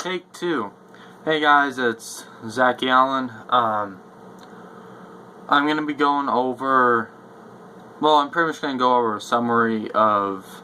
Take two. Hey guys, it's Zachy Allen. I'm going to be going over, I'm pretty much going to go over a summary of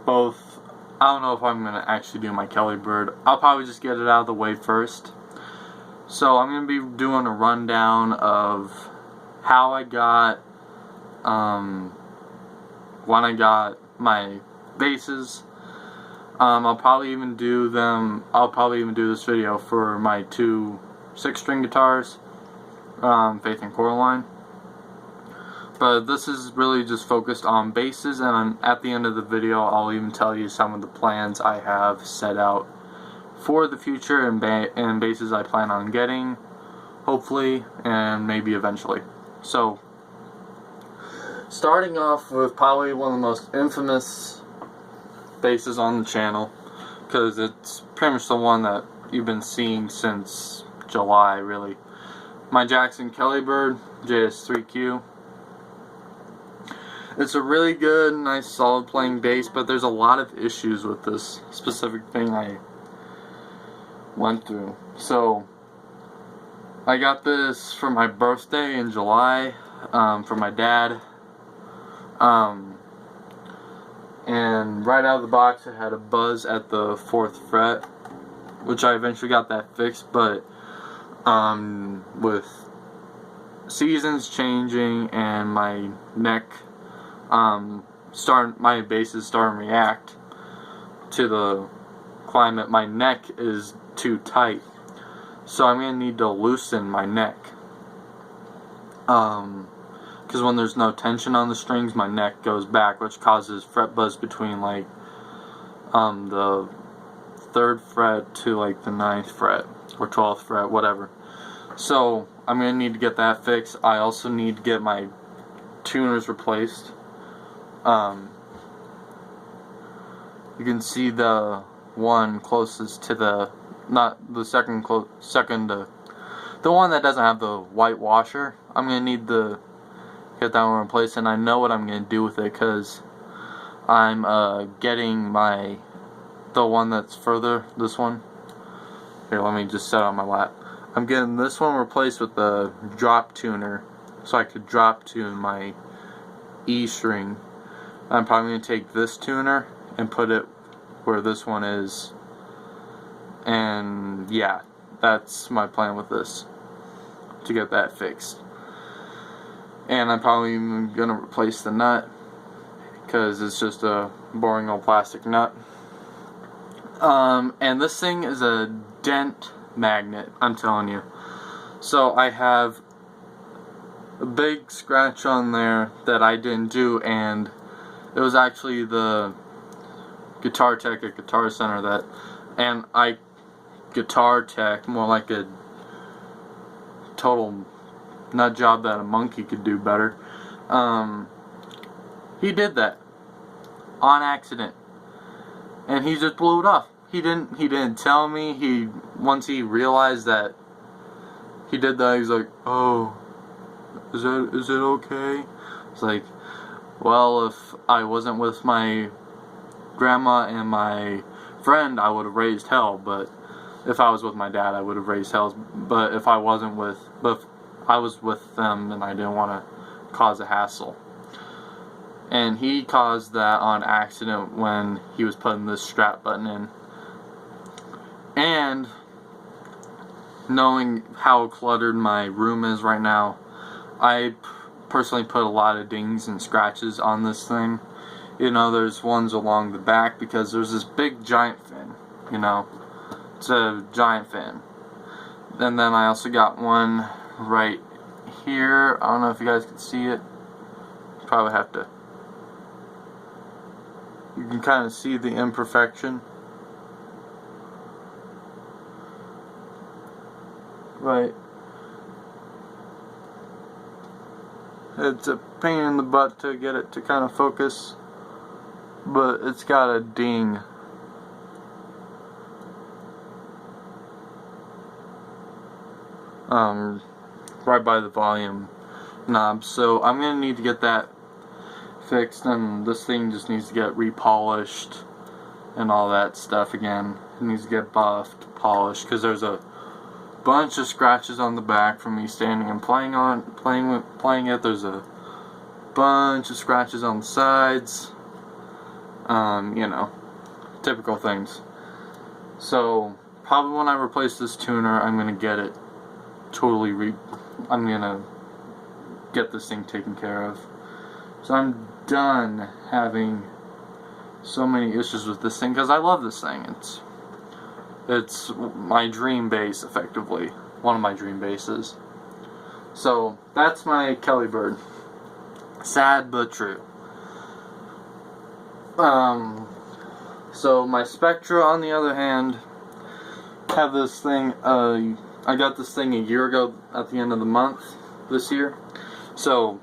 both. I don't know if I'm going to actually do my Kelly Bird. I'll probably just get it out of the way first. So I'm going to be doing a rundown of how I got, when I got my bases. I'll probably even do this video for my two 6-string guitars, Faith and Coraline. But this is really just focused on basses, and at the end of the video I'll even tell you some of the plans I have set out for the future and basses I plan on getting, hopefully, and maybe eventually. So, starting off with probably one of the most infamous basses on the channel, because it's pretty much the one that you've been seeing since July, really. My Jackson Kelly Bird JS3Q. It's a really good, nice, solid playing bass, but there's a lot of issues with this specific thing I went through. So, I got this for my birthday in July, from my dad. And right out of the box it had a buzz at the 4th fret, which I eventually got that fixed, but with seasons changing and my neck my bass is starting to react to the climate, my neck is too tight, so I'm gonna need to loosen my neck. Because when there's no tension on the strings, my neck goes back, which causes fret buzz between like the 3rd fret to like the 9th fret or 12th fret, whatever. So I'm gonna need to get that fixed. I also need to get my tuners replaced. You can see the one closest to the the one that doesn't have the white washer. I'm gonna need to get that one replaced, and I know what I'm gonna do with it, because I'm getting the one that's further, this one here, let me just set it on my lap. I'm getting this one replaced with the drop tuner, so I could drop tune my E string. I'm probably gonna take this tuner and put it where this one is, and yeah, that's my plan with this, to get that fixed. And I'm probably even going to replace the nut, because it's just a boring old plastic nut. And this thing is a dent magnet, I'm telling you. So I have a big scratch on there that I didn't do, and it was actually the Guitar Tech at Guitar Center Guitar Tech, more like a total nut job that a monkey could do better. He did that on accident, and he just blew it off. He didn't tell me. Once he realized that he did that, he's like, "Oh, is it okay?" It's like, well, if I wasn't with my grandma and my friend, I would have raised hell. But if I was with my dad, I would have raised hell. But if I was with them, and I didn't want to cause a hassle. And he caused that on accident when he was putting this strap button in. And knowing how cluttered my room is right now, I personally put a lot of dings and scratches on this thing. You know, there's ones along the back, because there's this big giant fin, you know. It's a giant fin. And then I also got one right here. I don't know if you guys can see it. Probably have to. You can kind of see the imperfection. Right. It's a pain in the butt to get it to kind of focus, but it's got a ding. Right by the volume knob. So I'm gonna need to get that fixed, and this thing just needs to get repolished and all that stuff again. It needs to get buffed, polished, because there's a bunch of scratches on the back from me standing and playing it. There's a bunch of scratches on the sides. You know, typical things. So probably when I replace this tuner, I'm gonna get it totally I'm gonna get this thing taken care of. So I'm done having so many issues with this thing, because I love this thing. It's my dream bass, effectively. One of my dream basses. So that's my Kelly Bird. Sad but true. So my Spectra, on the other hand, have this thing. I got this thing a year ago at the end of the month this year. So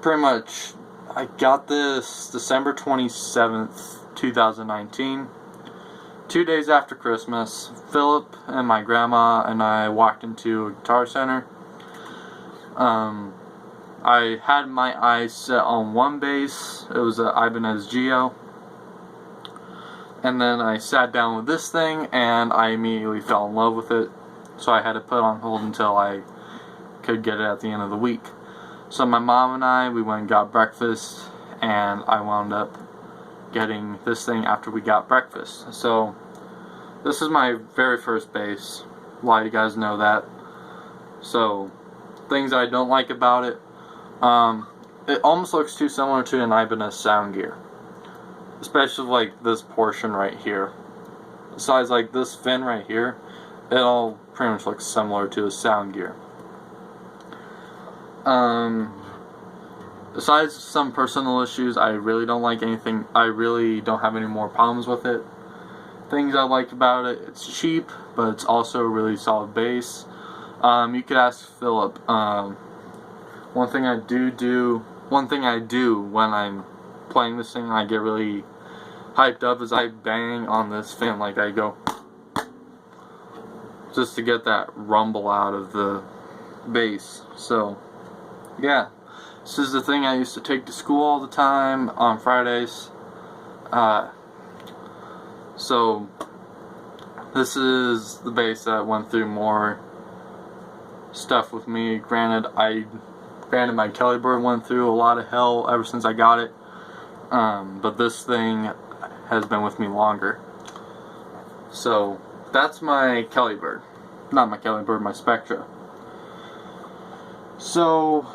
pretty much, I got this December 27th, 2019. 2 days after Christmas. Philip and my grandma and I walked into a Guitar Center. I had my eyes set on one bass. It was an Ibanez Geo. And then I sat down with this thing and I immediately fell in love with it. So I had to put it on hold until I could get it at the end of the week. So my mom and I, we went and got breakfast, and I wound up getting this thing after we got breakfast. So this is my very first bass. A lot of you guys know that. So things I don't like about it. It almost looks too similar to an Ibanez sound gear, especially like this portion right here. Besides like this fin right here, it all pretty much looks similar to a sound gear. Besides some personal issues, I really don't like anything. I really don't have any more problems with it. Things I like about it: it's cheap, but it's also a really solid bass. You could ask Philip. One thing I do when I'm playing this thing and I get really hyped up is I bang on this fin, like I go, just to get that rumble out of the bass. So yeah, this is the thing I used to take to school all the time on Fridays. So this is the bass that went through more stuff with me. Granted, my Kelly Bird went through a lot of hell ever since I got it. But this thing has been with me longer. So that's my Kelly Bird. Not my Kelly Bird, my Spectra. So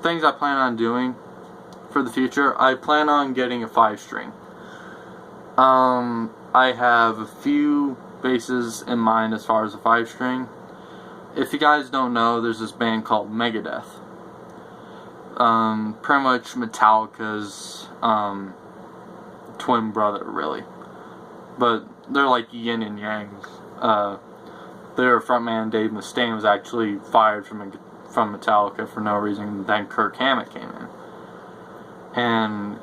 things I plan on doing for the future: I plan on getting a 5-string. I have a few basses in mind as far as a 5-string. If you guys don't know, there's this band called Megadeth. Pretty much Metallica's twin brother, really. But they're like yin and yang. Their frontman Dave Mustaine was actually fired from Metallica for no reason. Then Kirk Hammett came in, and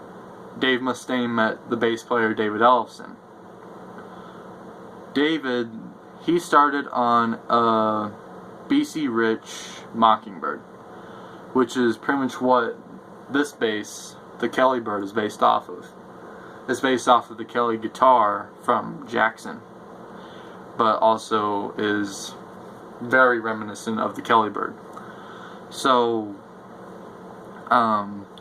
Dave Mustaine met the bass player David Ellefson. David, he started on a BC Rich Mockingbird, which is pretty much what this bass, the Kelly Bird, is based off of. It's based off of the Kelly guitar from Jackson, but also is very reminiscent of the Kelly Bird. So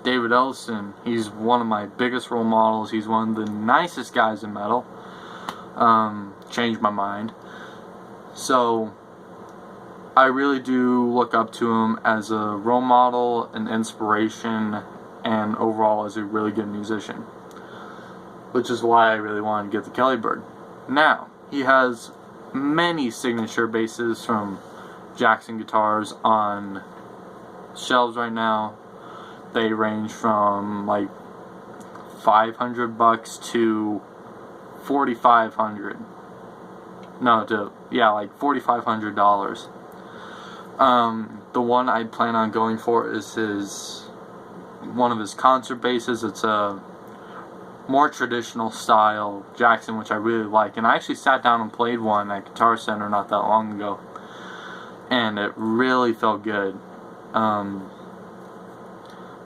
David Ellefson, he's one of my biggest role models. He's one of the nicest guys in metal. Changed my mind. So I really do look up to him as a role model, an inspiration, and overall as a really good musician, which is why I really wanted to get the Kelly Bird. Now, he has many signature basses from Jackson guitars on shelves right now. They range from like $500 to $4,500. Like $4,500. The one I plan on going for is one of his concert basses. It's a more traditional style Jackson, which I really like, and I actually sat down and played one at Guitar Center not that long ago, and it really felt good.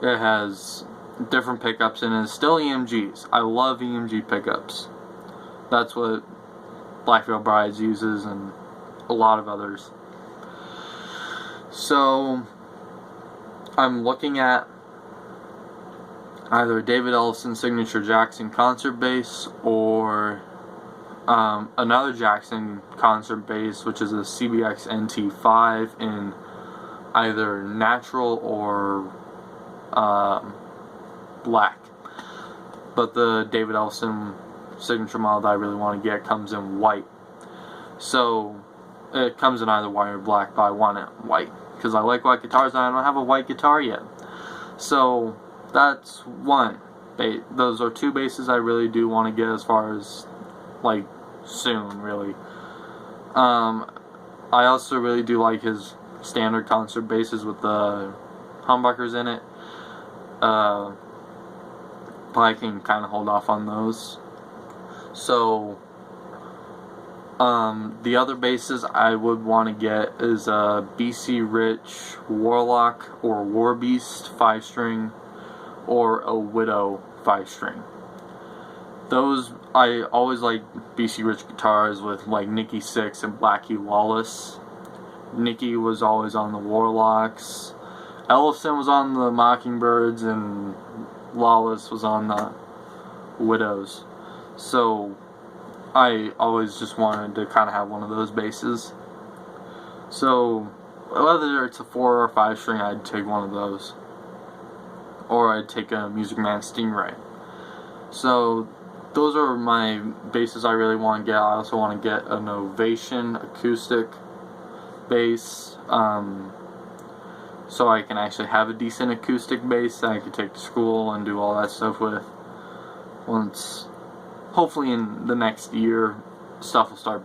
It has different pickups in it. It's still EMGs. I love EMG pickups. that's what Black Veil Brides uses, and a lot of others. So I'm looking at either David Ellefson signature Jackson concert bass or another Jackson concert bass, which is a CBX NT5 in either natural or black. But the David Ellefson signature model that I really want to get comes in white. So it comes in either white or black, but I want it white because I like white guitars and I don't have a white guitar yet. So that's one. Those are two basses I really do want to get as far as like soon, really. I also really do like his standard concert basses with the humbuckers in it. But I can kind of hold off on those. So the other basses I would want to get is a BC Rich Warlock or Warbeast 5-string or a Widow 5-string. Those, I always like BC Rich guitars with like Nicky Six and Blackie Lawless. Nicky was always on the Warlocks. Ellefson was on the Mockingbirds, and Lawless was on the Widows. So I always just wanted to kind of have one of those basses. So whether it's a 4 or 5-string, I'd take one of those. Or I'd take a Music Man Stingray. So those are my basses I really want to get. I also want to get an Ovation acoustic bass, so I can actually have a decent acoustic bass that I could take to school and do all that stuff with. Once, hopefully in the next year, stuff will start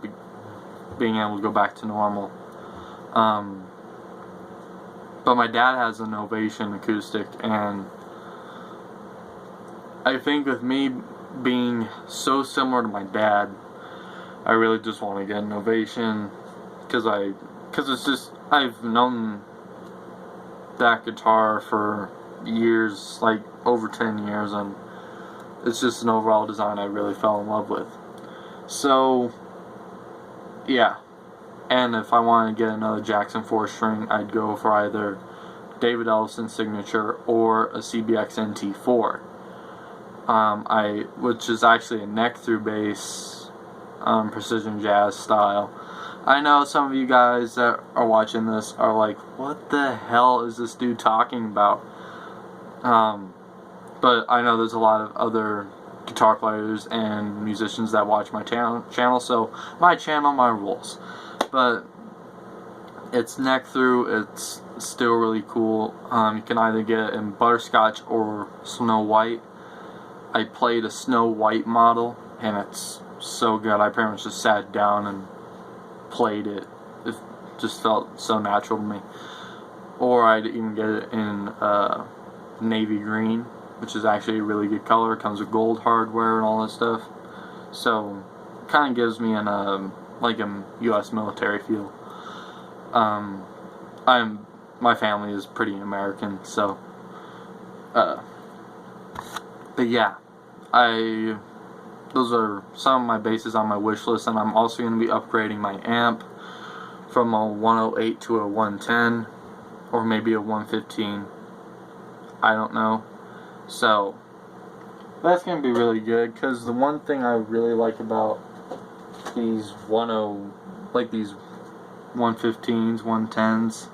being able to go back to normal. But my dad has an Ovation acoustic, and I think with me being so similar to my dad, I really just want to get an Ovation because it's just, I've known that guitar for years, like over 10 years, and it's just an overall design I really fell in love with. So yeah, and if I want to get another Jackson 4-string, I'd go for either David Ellefson signature or a CBX NT4. Which is actually a neck through bass, precision jazz style. I know some of you guys that are watching this are like, what the hell is this dude talking about? But I know there's a lot of other guitar players and musicians that watch my channel, so my channel, my rules. But it's neck through, it's still really cool. You can either get it in butterscotch or Snow White. I played a Snow White model, and it's so good. I pretty much just sat down and played it. It just felt so natural to me. Or I'd even get it in navy green, which is actually a really good color. It comes with gold hardware and all that stuff. So it kind of gives me like a U.S. military feel. My family is pretty American, so but yeah, those are some of my basses on my wish list, and I'm also going to be upgrading my amp from a 108 to a 110, or maybe a 115. I don't know. So that's going to be really good, because the one thing I really like about these these 115s, 110s,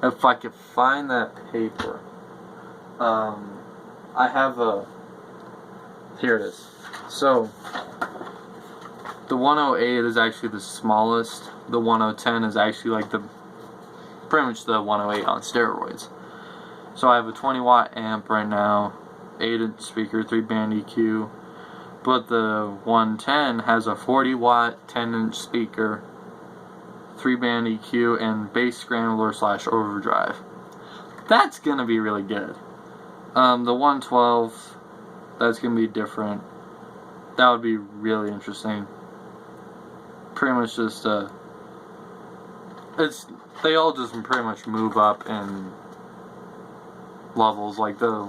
if I could find that paper, I have here it is. So the 108 is actually the smallest. The 1010 is actually like pretty much the 108 on steroids. So I have a 20 watt amp right now, 8-inch speaker, 3-band EQ, but the 110 has a 40 watt 10-inch speaker, 3-band EQ, and bass scrambler / overdrive. That's gonna be really good. The 112, that's gonna be different. That would be really interesting. Pretty much just they all just pretty much move up in levels. Like the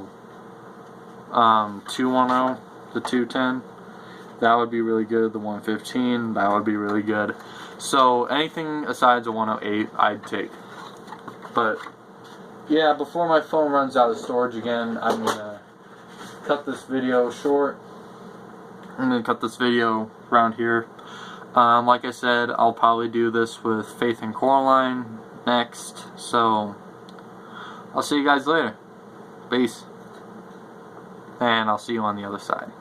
210, the 210 That would be really good. The 115, that would be really good. So anything aside the 108, I'd take. But yeah, before my phone runs out of storage again, I'm gonna cut this video short. I'm gonna cut this video around here. Like I said, I'll probably do this with Faith and Coraline next. So I'll see you guys later. Peace. And I'll see you on the other side.